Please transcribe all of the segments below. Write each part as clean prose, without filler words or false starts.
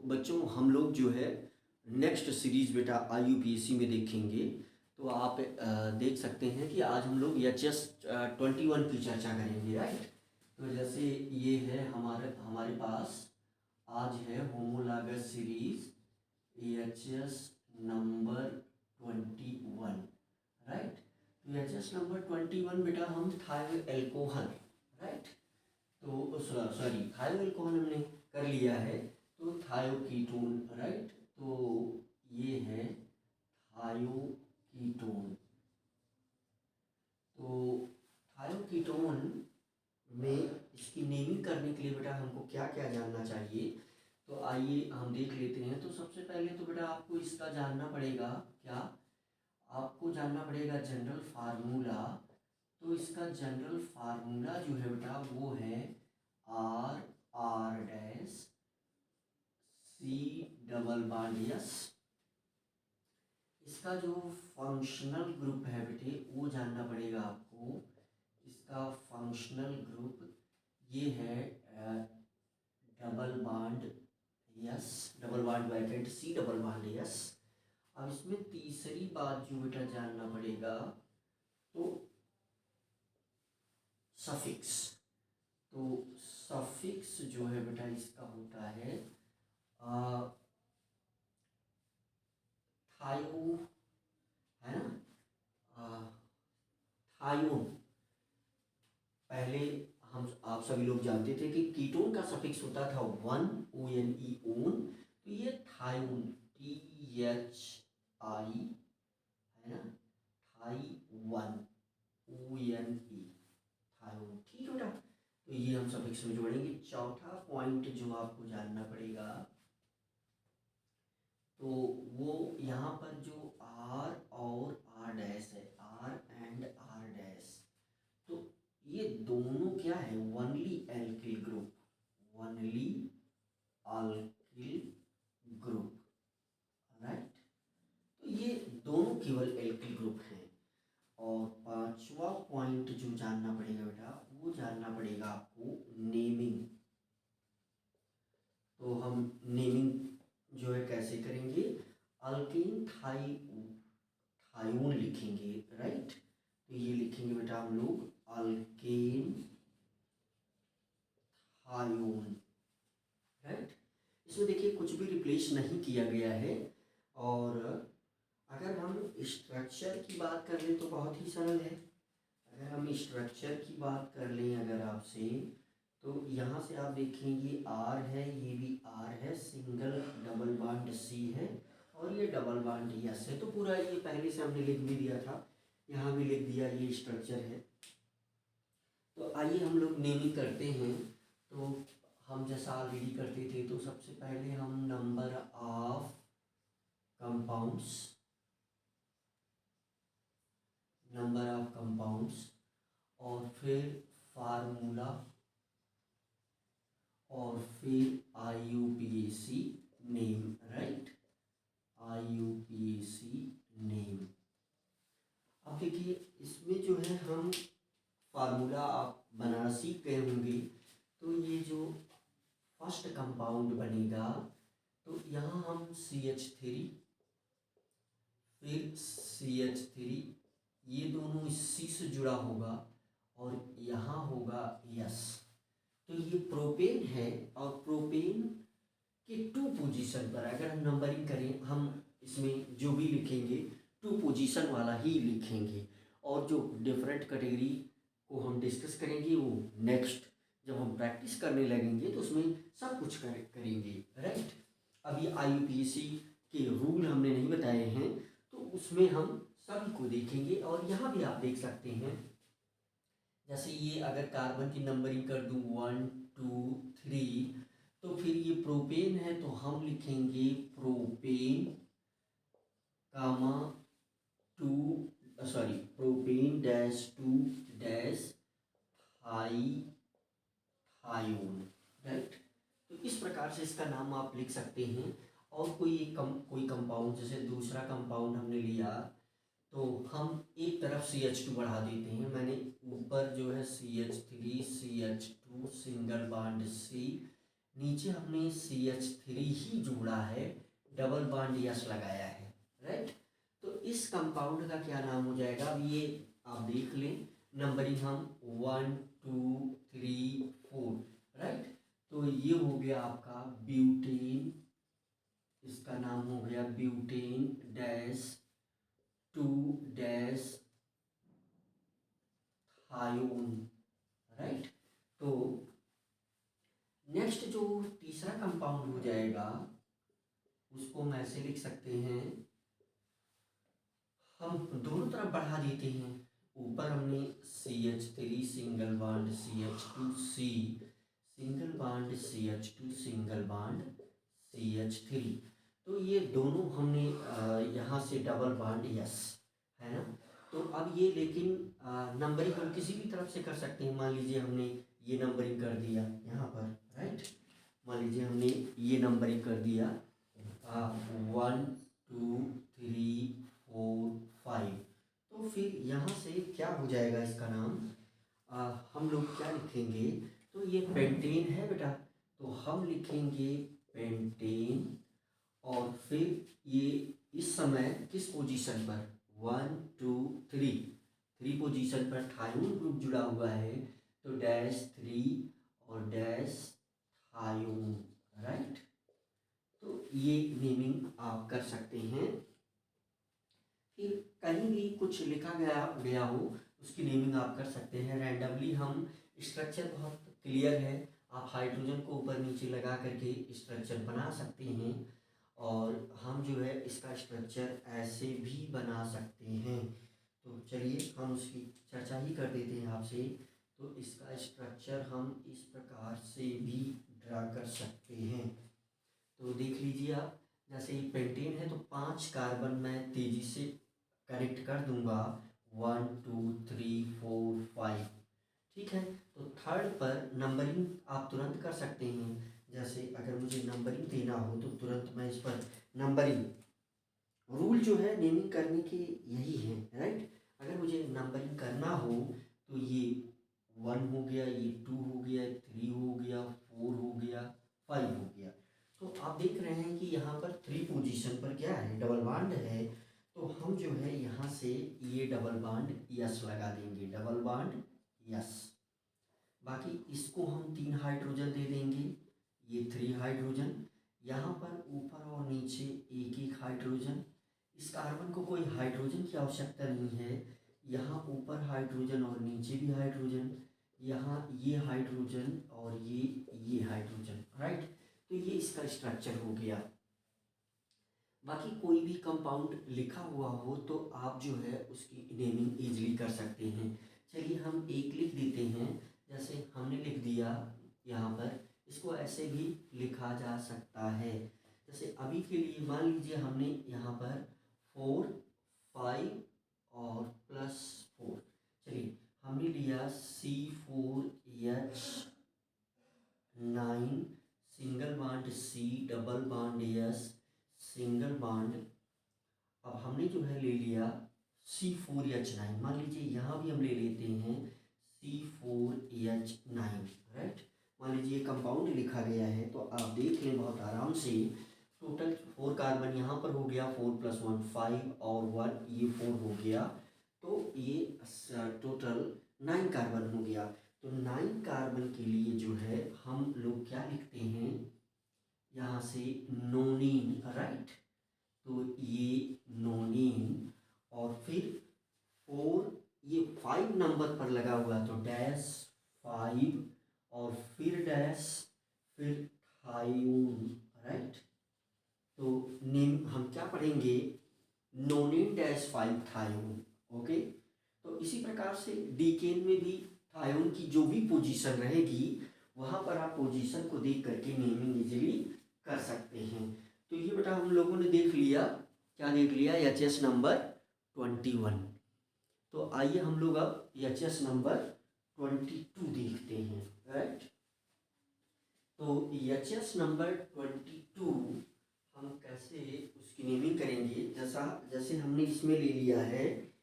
बच्चों हम लोग जो है नेक्स्ट सीरीज बेटा IUPAC में देखेंगे। तो आप देख सकते हैं कि आज हम लोग HS-21 की चर्चा करेंगे, राइट। तो जैसे ये है हमारे पास आज है homologous series HS number 21, right. तो HS नंबर 21 बेटा हम थायो एल्कोहल, राइट। तो सॉरी थायो एल्कोहल हमने कर लिया है, तो थायो कीटोन, राइट। तो ये है थायो कीटोन। तो थायो कीटोन में इसकी नेमिंग करने के लिए बेटा हमको क्या क्या जानना चाहिए, तो आइए हम देख लेते हैं। तो सबसे पहले तो बेटा आपको इसका जानना पड़ेगा, क्या आपको जानना पड़ेगा जनरल फार्मूला। तो इसका जनरल फार्मूला जो है बेटा वो है R C double bond S। इसका जो फंक्शनल ग्रुप है बेटे वो जानना पड़ेगा आपको। इसका फंक्शनल ग्रुप ये है double bond S, double bond bracket C double bond S। अब इसमें तीसरी बात जो बेटा जानना पड़ेगा तो सफिक्स। तो सफिक्स जो है बेटा इसका होता है थायो, है ना, थायोन। पहले हम आप सभी लोग जानते थे कि कीटोन का सफिक्स होता था ONE ओन। तो ये थायोन THI, है ना, थाई1 ONE, थायोन, ठीक है बेटा। तो ये हम सफिक्स में जोड़ेंगे। चौथा पॉइंट जो आपको जानना पड़ेगा तो वो यहाँ पर जो R और R डैश है, R एंड R डैश, तो ये दोनों क्या है, only alkyl group, only alkyl group, right. तो ये दोनों केवल एल्किल ग्रुप हैं। और पांचवा पॉइंट जो जानना पड़ेगा बेटा वो जानना पड़ेगा आपको नेमिंग। तो हम नेमिंग जो है कैसे करेंगे, अल्केन थायोन लिखेंगे, राइट। तो ये लिखेंगे बेटा हम लोग अल्केन थायोन, राइट। इसमें देखिए कुछ भी रिप्लेस नहीं किया गया है। और अगर हम स्ट्रक्चर की बात कर लें तो बहुत ही सरल है। अगर हम स्ट्रक्चर की बात कर लें अगर आपसे, तो यहाँ से आप देखेंगे R है, ये भी R है, सिंगल डबल बॉन्ड C है, और ये डबल बॉन्ड S है। तो पूरा ये पहले से हमने लिख भी दिया था, यहाँ भी लिख दिया, ये स्ट्रक्चर है। तो आइए हम लोग नेमिंग करते हैं। तो हम जैसा ऑलरेडी करते थे, तो सबसे पहले हम number of compounds, number of compounds, और फिर फार्मूला, और फिर IUPAC name, right, IUPAC name. अब देखिए इसमें जो है हम फार्मूला आप बनाना सीख गए होंगे। तो ये जो फर्स्ट कंपाउंड बनेगा, तो यहाँ हम CH3, फिर CH3, ये दोनों C से जुड़ा होगा, और यहाँ होगा S। तो ये प्रोपेन है, और प्रोपेन के 2 पोजीशन पर अगर हम नंबरिंग करें, हम इसमें जो भी लिखेंगे 2 पोजीशन वाला ही लिखेंगे। और जो डिफरेंट कैटेगरी को हम डिस्कस करेंगे वो नेक्स्ट जब हम प्रैक्टिस करने लगेंगे तो उसमें सब कुछ करेंगे, राइट। अभी IUPAC के रूल हमने नहीं बताए हैं, तो उसमें हम सभी को देखेंगे। और यहाँ भी आप देख सकते हैं, जैसे ये अगर कार्बन की नंबरिंग कर दूं 1 2 3, तो फिर ये प्रोपेन है तो हम लिखेंगे प्रोपेन कामा 2, सॉरी प्रोपेन -2 थायोन, राइट। तो इस प्रकार से इसका नाम आप लिख सकते हैं। और कोई कंपाउंड, जैसे दूसरा कंपाउंड हमने लिया, तो हम एक तरफ CH2 बढ़ा देते हैं। मैंने ऊपर जो है CH3 CH2 single bond C, नीचे हमने CH3 ही जोड़ा है, डबल बॉन्ड यस लगाया है, राइट। तो इस कंपाउंड का क्या नाम हो जाएगा, अब ये आप देख लें, नंबरिंग हम 1 2 3 4, राइट। तो ये हो गया आपका ब्यूटेन, इसका नाम हो गया ब्यूटेन डैश 2 डैश थायोन, राइट। तो नेक्स्ट जो तीसरा कंपाउंड हो जाएगा उसको हम ऐसे लिख सकते हैं, हम दोनों तरफ बढ़ा देते हैं। ऊपर हमने CH3 single bond CH2C, single bond CH2 single bond CH3, तो ये दोनों हमने यहाँ से डबल बॉन्ड यस, है ना। तो अब ये लेकिन नंबरिंग हम किसी भी तरफ से कर सकते हैं। मान लीजिए हमने ये नंबरिंग कर दिया यहाँ पर, राइट। मान लीजिए हमने ये नंबरिंग कर दिया 1 2 3 4 5, तो फिर यहाँ से क्या हो जाएगा, इसका नाम हम लोग क्या लिखेंगे, तो ये पेंटेन है बेटा, तो हम लिखेंगे पेंटेन। और फिर ये इस समय किस पोजीशन पर 1 2 3 पोजीशन पर थायोन ग्रुप जुड़ा हुआ है, तो डैश 3 और डैश थायोन, राइट। तो ये नेमिंग आप कर सकते हैं। फिर कहीं भी कुछ लिखा गया हो उसकी नेमिंग आप कर सकते हैं रैंडमली। हम स्ट्रक्चर बहुत क्लियर है, आप हाइड्रोजन को ऊपर नीचे लगा करके स्ट्रक्चर बना सकते हैं, और हम जो है इसका स्ट्रक्चर ऐसे भी बना सकते हैं। तो चलिए हम उसकी चर्चा ही कर देते हैं आपसे। तो इसका स्ट्रक्चर हम इस प्रकार से भी ड्रा कर सकते हैं। तो देख लीजिए आप, जैसे ये पेंटेन है तो 5 कार्बन मैं तेजी से कनेक्ट कर दूंगा, 1 2 3 4 5, ठीक है। तो थर्ड पर नंबरिंग आप तुरंत कर सकते हैं। जैसे अगर मुझे नंबरिंग देना हो तो तुरंत मैं इस पर नंबरिंग, रूल जो है नेमिंग करने के यही है, राइट। अगर मुझे नंबरिंग करना हो तो ये 1 हो गया, ये 2 हो गया, 3 हो गया, 4 हो गया, 5 हो गया। तो आप देख रहे हैं कि यहाँ पर 3 पोजीशन पर क्या है, डबल बॉन्ड है। तो हम जो है यहाँ से ये डबल बॉन्ड यस लगा देंगे, डबल बॉन्ड यस। बाकी इसको हम 3 हाइड्रोजन दे देंगे, ये 3 हाइड्रोजन। यहाँ पर ऊपर और नीचे एक एक हाइड्रोजन। इस कार्बन को कोई हाइड्रोजन की आवश्यकता नहीं है, यहाँ ऊपर हाइड्रोजन और नीचे भी हाइड्रोजन, यहाँ ये हाइड्रोजन और ये हाइड्रोजन, राइट। तो ये इसका स्ट्रक्चर हो गया। बाकी कोई भी कंपाउंड लिखा हुआ हो तो आप जो है उसकी नेमिंग इजीली कर सकते हैं। चलिए हम एक लिख देते हैं, जैसे हमने लिख दिया यहाँ पर, इसको ऐसे भी लिखा जा सकता है। जैसे अभी के लिए मान लीजिए हमने यहाँ पर 4 5 और +4, चलिए हमने लिया C4H9 single bond C double bond S single bond. अब हमने जो है ले लिया C4H9, मान लीजिए यहाँ भी हम ले लेते हैं C4H9, राइट। मान लीजिए कंपाउंड लिखा गया है तो आप देख लें बहुत आराम से। टोटल 4 कार्बन यहाँ पर हो गया, 4 + 1 5 और 1 ये 4 हो गया, तो ये टोटल 9 कार्बन हो गया। तो 9 कार्बन के लिए जो है हम लोग क्या लिखते हैं, यहाँ से नोनिन, राइट। तो ये नोनिन, और फिर 4 ये 5 नंबर पर लगा हुआ तो डैश 5 और फिर डैश फिर थायोन, राइट। तो नेम हम क्या पढ़ेंगे, नोनिन डैश 5 थायोन, ओके। तो इसी प्रकार से डीकेन में भी थायोन की जो भी पोजीशन रहेगी वहाँ पर आप पोजीशन को देख करके नेमिंग इजीली कर सकते हैं। तो ये बेटा हम लोगों ने देख लिया, क्या देख लिया, HS नंबर 21। तो आइए हम लोग अब HS नंबर 22 देखते हैं, राइट। तो HS नंबर 22 हम कैसे उसकी नेमिंग करेंगे, जैसे हमने इसमें ले लिया है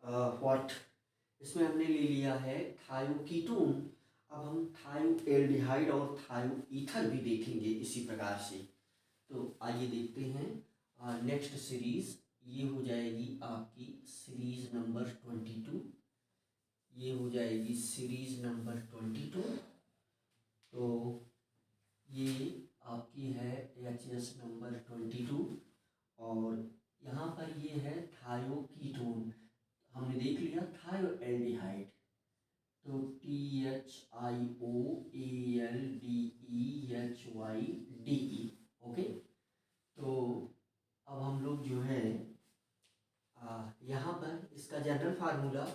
व्हाट, इसमें हमने ले लिया है थायोकीटोन। अब हम थायोएल्डिहाइड और थायोईथर भी देखेंगे इसी प्रकार से। तो आइए देखते हैं नेक्स्ट सीरीज। ये हो जाएगी आपकी सीरीज नंबर 22। ये हो जाएगी सीरीज नंबर 22। तो ये आपकी है एच नंबर 22 और यहाँ पर ये है थायोकीटोन। हमने देख लिया थायोएल्डिहाइड, तो THIOALDEHYDE। ओके, तो अब हम लोग जो है यहाँ पर इसका जनरल फार्मूला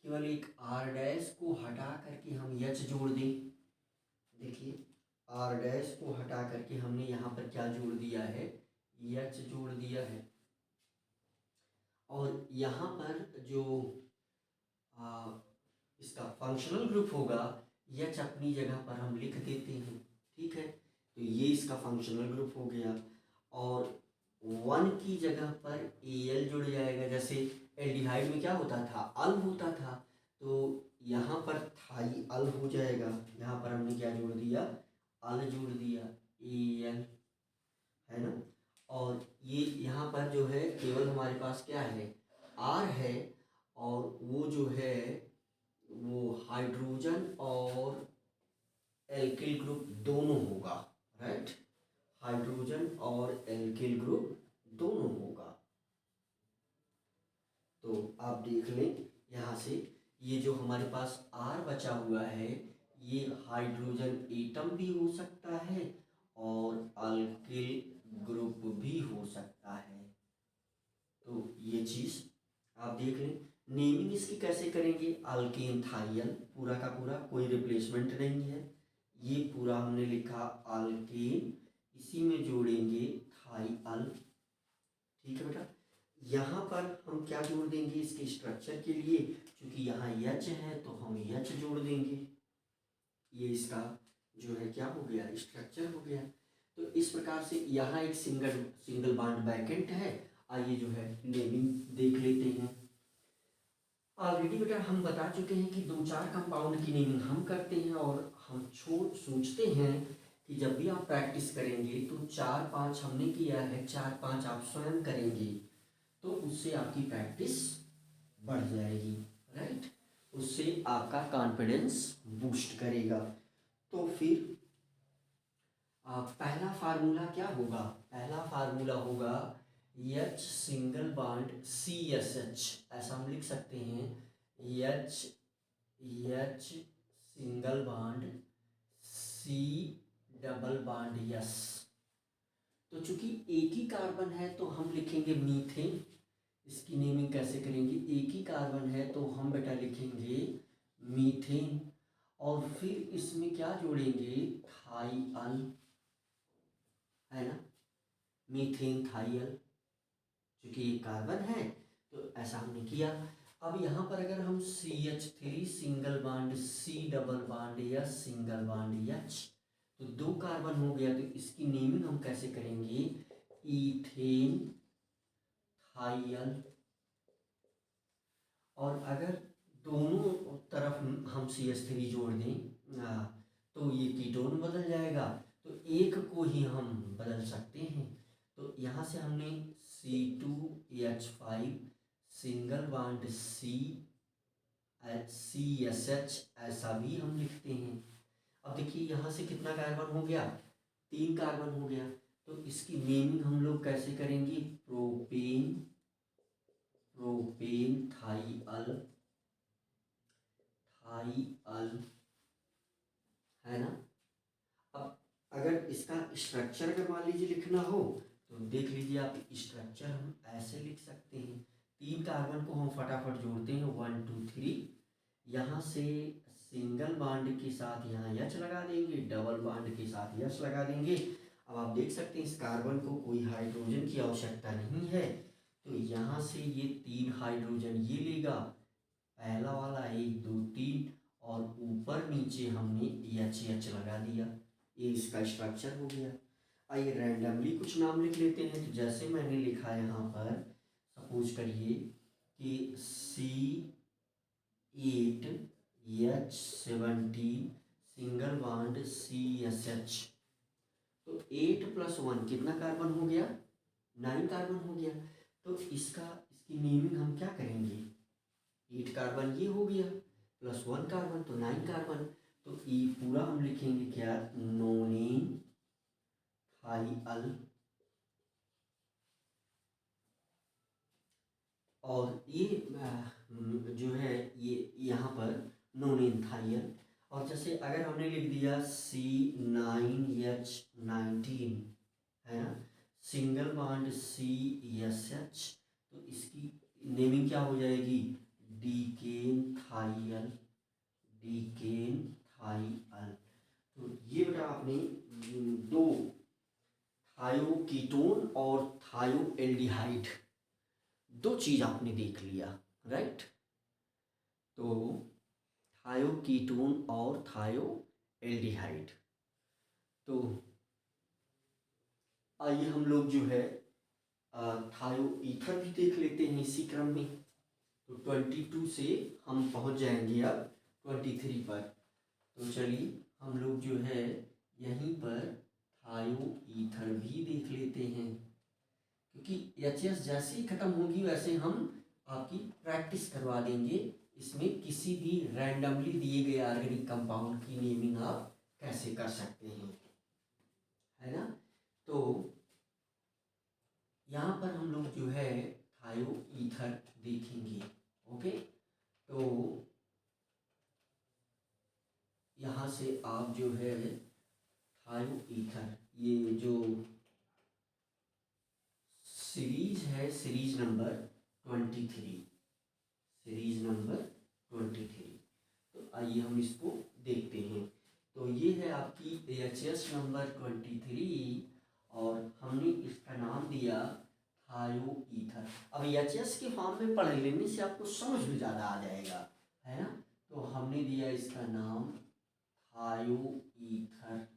केवल एक R डैश को हटा करके हम H जोड़ दें। देखिए R डैश को हटा करके हमने यहाँ पर क्या जोड़ दिया है, H जोड़ दिया है। और यहाँ पर जो इसका फंक्शनल ग्रुप होगा H अपनी जगह पर हम लिख देते हैं, ठीक है। तो ये इसका फंक्शनल ग्रुप हो गया और 1 की जगह पर Al जुड़ जाएगा। जैसे एल्डिहाइड में क्या होता था, अल होता था, तो यहाँ पर थाई अल हो जाएगा। यहाँ पर हमने क्या जोड़ दिया, अल जोड़ दिया, Al, है ना। और ये यहाँ पर जो है केवल हमारे पास क्या है, R है और वो जो है वो हाइड्रोजन और एल्किल ग्रुप दोनों होगा, राइट। हाइड्रोजन और एल्किल ग्रुप दोनों होगा। तो आप देख लें यहाँ से ये जो हमारे पास R बचा हुआ है ये हाइड्रोजन एटम भी हो सकता है और अल्किल ग्रुप भी हो सकता है। तो ये चीज़ आप देख लें। नेमिंग इसकी कैसे करेंगे, अल्केन थाइल, पूरा का पूरा, कोई रिप्लेसमेंट नहीं है। ये पूरा हमने लिखा अल्केन, इसी में जोड़ेंगे थाइल, ठीक है बेटा। यहाँ पर हम क्या जोड़ देंगे इसके स्ट्रक्चर के लिए, क्योंकि यहाँ H है तो हम H जोड़ देंगे। ये इसका जो है क्या हो गया, स्ट्रक्चर हो गया। तो इस प्रकार से यहाँ एक सिंगल बॉन्ड वैकेंट है। आइए जो है नेमिंग देख लेते हैं। ऑलरेडी बेटा हम बता चुके हैं कि 2-4 कंपाउंड की नेमिंग हम करते हैं और हम सोचते हैं कि जब भी आप प्रैक्टिस करेंगे तो 4-5 हमने किया है, 4-5 आप स्वयं करेंगे तो उससे आपकी प्रैक्टिस बढ़ जाएगी, राइट। उससे आपका कॉन्फिडेंस बूस्ट करेगा। तो फिर पहला फार्मूला क्या होगा, पहला फार्मूला होगा H सिंगल बॉन्ड CSH, ऐसा हम लिख सकते हैं H single bond C double bond S। तो चूंकि एक ही कार्बन है तो हम लिखेंगे मीथेन। इसकी नेमिंग कैसे करेंगे, एक ही कार्बन है तो हम बेटा लिखेंगे मीथेन और फिर इसमें क्या जोड़ेंगे, थाइल, है ना, मीथेन थाइल, क्योंकि एक कार्बन है तो ऐसा हमने किया। अब यहाँ पर अगर हम CH3 single bond C double bond या सिंगल बॉन्ड H, तो 2 कार्बन हो गया। तो इसकी नेमिंग हम कैसे करेंगे, इथेन थाइल। और अगर दोनों तरफ हम CH3 जोड़ दें तो ये कीटोन बदल जाएगा, तो एक को ही हम बदल सकते हैं। तो यहाँ से हमने C2H5 सिंगल बॉन्ड CSH ऐसा भी हम लिखते हैं। अब देखिए यहाँ से कितना कार्बन हो गया, 3 कार्बन हो गया। तो इसकी नेमिंग हम लोग कैसे करेंगे, प्रोपेन थाइल, है ना। अब अगर इसका स्ट्रक्चर अगर मान लीजिए लिखना हो तो देख लीजिए आप, स्ट्रक्चर हम ऐसे लिख सकते हैं। 3 कार्बन को हम फटाफट जोड़ते हैं, 1 2 3। यहाँ से सिंगल बॉन्ड के साथ यहाँ H लगा देंगे, डबल बॉन्ड के साथ H लगा देंगे। अब आप देख सकते हैं इस कार्बन को कोई हाइड्रोजन की आवश्यकता नहीं है, तो यहाँ से ये 3 हाइड्रोजन ये लेगा, पहला वाला 1 2 3 और ऊपर नीचे हमने H लगा दिया। ये इसका स्ट्रक्चर हो गया। आइए रैंडमली कुछ नाम लिख लेते हैं। तो जैसे मैंने लिखा है यहाँ पर, सपोज करिए कि C8H17 सिंगल बॉन्ड CSH। तो 8 + 1 कितना कार्बन हो गया? 9 कार्बन हो गया। तो इसकी नेमिंग हम क्या करेंगे? 8 कार्बन ये हो गया प्लस 1 कार्बन तो 9 कार्बन। तो ये पूरा हम लिखेंगे क्या? नोनेन थाइअल। और ये जो है ये यहाँ पर नोनेन थाइअल। और जैसे अगर हमने लिख दिया C9H19 है ना, सिंगल बॉन्ड CSH, तो इसकी नेमिंग क्या हो जाएगी? Decane thiol, decane thiol. तो ये बेटा आपने दो थायो कीटोन और थायो एल्डिहाइड दो चीज आपने देख लिया, राइट। तो थायो कीटोन और थायो एल्डिहाइड। तो आइए हम लोग जो है थायो ईथर भी देख लेते हैं इसी क्रम में। तो 22 से हम पहुंच जाएंगे अब 23 पर। तो चलिए हम लोग जो है यहीं पर थायो ईथर भी देख लेते हैं, क्योंकि एचएस जैसे ही खत्म होगी वैसे हम आपकी प्रैक्टिस करवा देंगे। इसमें किसी भी रैंडमली दिए गए ऑर्गेनिक कंपाउंड की नेमिंग आप कैसे कर सकते हैं, है ना। तो यहाँ पर हम लोग जो है थायो ईथर देखेंगे। ओके, तो यहाँ से आप जो है थायो ईथर, ये जो सीरीज है, सीरीज नंबर 23, सीरीज नंबर 23। तो आइए हम इसको देखते हैं। तो ये है आपकी एचएस नंबर 23 और हमने इसका नाम दिया थायो ईथर। अब एचएस के फॉर्म में पढ़ लेने से आपको समझ में ज़्यादा आ जाएगा, है ना। तो हमने दिया इसका नाम थायो ईथर।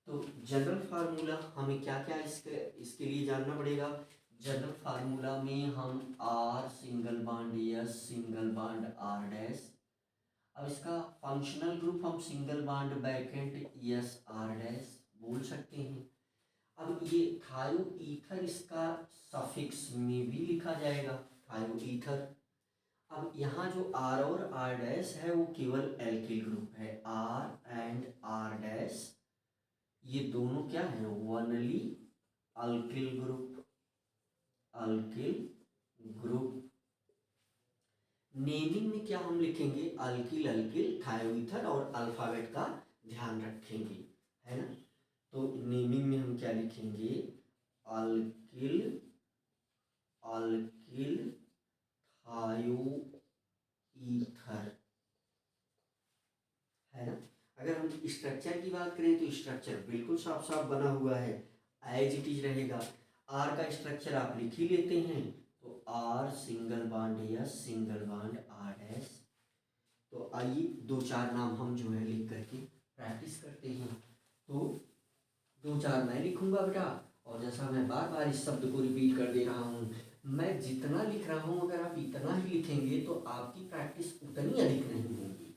तो जनरल फार्मूला हमें क्या क्या इसके लिए जानना पड़ेगा। जनरल फार्मूला में हम R single bond S single bond R dash. अब इसका फंक्शनल ग्रुप हम single bond बैकेंट S R dash बोल सकते हैं। अब ये थायो ईथर इसका सफिक्स में भी लिखा जाएगा थायो ईथर। अब यहाँ जो R और R डैश है वो केवल एल्किल ग्रुप है, R एंड R डैश ये दोनों क्या है? Only alkyl group, alkyl group. Naming में क्या हम लिखेंगे? अल्किल अल्किल थायोईथर और अल्फाबेट का ध्यान रखेंगे, है ना। तो नेमिंग में हम क्या लिखेंगे? अल्किल अल्किल थायोईथर, है ना। अगर हम स्ट्रक्चर की बात करें तो स्ट्रक्चर बिल्कुल साफ साफ बना हुआ है, एज इट इज रहेगा। आर का स्ट्रक्चर आप लिख ही लेते हैं, तो R single bond S single bond R dash. तो आइए दो चार नाम हम जो है लिख करके प्रैक्टिस करते हैं। तो दो चार मैं लिखूंगा बेटा, और जैसा मैं बार बार इस शब्द को रिपीट कर दे रहा हूँ, मैं जितना लिख रहा हूँ अगर आप इतना ही लिखेंगे तो आपकी प्रैक्टिस उतनी अधिक नहीं होगी।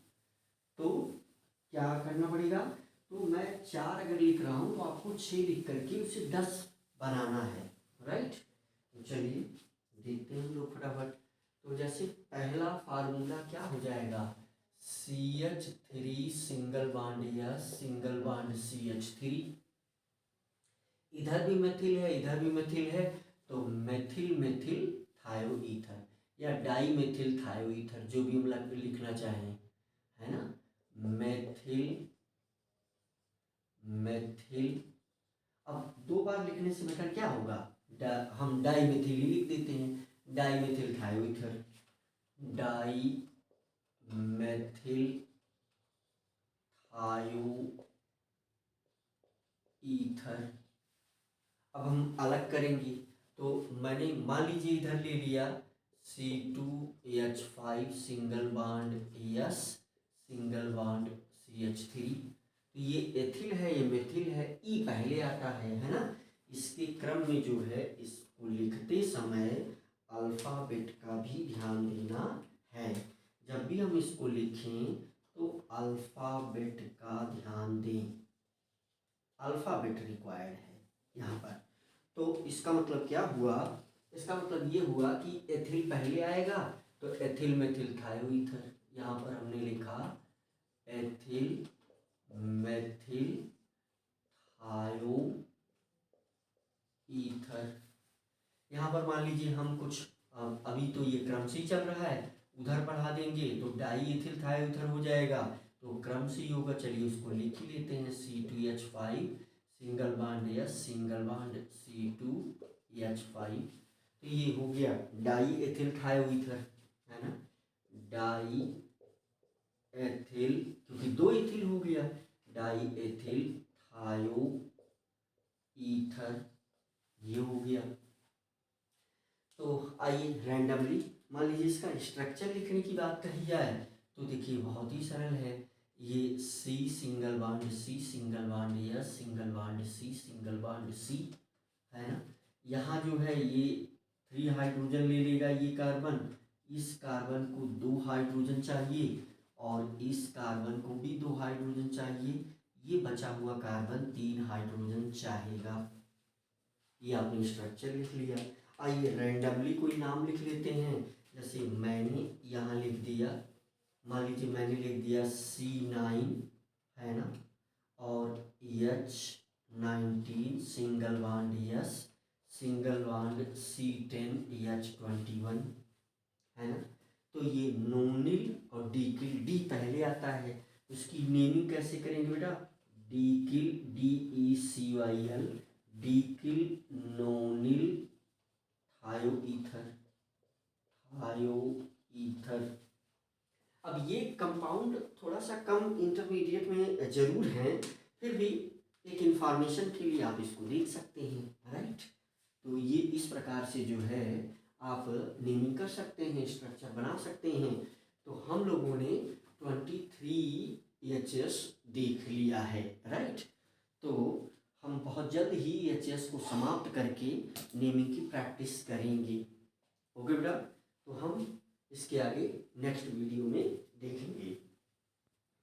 तो क्या करना पड़ेगा? तो मैं 4 अगर लिख रहा हूँ तो आपको 6 लिख करके उसे 10 बनाना है, राइट। तो चलिए देखते हैं हम लोग फटाफट। तो जैसे पहला फार्मूला क्या हो जाएगा? CH3 सिंगल बॉन्ड या सिंगल बॉन्ड CH3। इधर भी मेथिल है इधर भी मेथिल है, तो मेथिल मेथिल थायोईथर या डाई मेथिल थायोईथर, जो भी हम लिखना चाहें, है ना। Methyl methyl. अब दो बार लिखने से बेटा क्या होगा? हम डाई मेथिल ही लिख देते हैं, dimethyl thioether, dimethyl thioether. अब हम अलग करेंगे, तो मैंने मान लीजिए इधर ले लिया C2H5 single bond S single bond CH3। तो ये एथिल है ये मेथिल है, ई पहले आता है ना। इसके क्रम में जो है इसको लिखते समय अल्फाबेट का भी ध्यान देना है। जब भी हम इसको लिखें तो अल्फ़ाबेट का ध्यान दें, अल्फ़ाबेट रिक्वायर्ड है यहाँ पर। तो इसका मतलब क्या हुआ, इसका मतलब ये हुआ कि एथिल पहले आएगा, तो एथिल मेथिल थायोईथर, यहाँ पर हमने लिखा एथिल मेथिल थायो ईथर। यहाँ पर मान लीजिए हम कुछ अभी तो ये क्रम से ही चल रहा है, उधर बढ़ा देंगे तो डाई इथिल थायोईथर हो जाएगा, तो क्रम से ही होगा। चलिए उसको लिख ही लेते हैं, C2H5 single bond S single bond C2H5। तो ये हो गया डाई एथिल थायोईथर, है ना, डाई एथिल, क्योंकि दो इथिल हो गया, डाई एथिल थायो ईथर, ये हो गया। तो आइए रैंडमली मान लीजिए इसका स्ट्रक्चर लिखने की बात कही जाए तो देखिए बहुत ही सरल है। ये C single bond C single bond S single bond C single bond C, है ना। यहाँ जो है ये 3 हाइड्रोजन ले लेगा ये कार्बन, इस कार्बन को 2 हाइड्रोजन चाहिए और इस कार्बन को भी 2 हाइड्रोजन चाहिए, ये बचा हुआ कार्बन 3 हाइड्रोजन चाहेगा। ये आपने स्ट्रक्चर लिख लिया। आइए रैंडमली कोई नाम लिख लेते हैं, जैसे मैंने यहाँ लिख दिया, मान लीजिए मैंने लिख दिया C9, है ना, और H19 single bond S single bond C10 H21, है ना। तो ये नोनिल और डीकिल, डी पहले आता है, उसकी नेमिंग कैसे करेंगे बेटा, डीकिल DECYL, डीकिल नोनिल थायोईथर, थायोईथर। अब ये कंपाउंड थोड़ा सा कम इंटरमीडिएट में जरूर है, फिर भी एक इंफॉर्मेशन के लिए आप इसको देख सकते हैं, राइट। तो ये इस प्रकार से जो है आप नेमिंग कर सकते हैं, स्ट्रक्चर बना सकते हैं। तो हम लोगों ने 23HS देख लिया है, राइट। तो हम बहुत जल्द ही HS को समाप्त करके नेमिंग की प्रैक्टिस करेंगे, ओके बेटा। तो हम इसके आगे नेक्स्ट वीडियो में देखेंगे।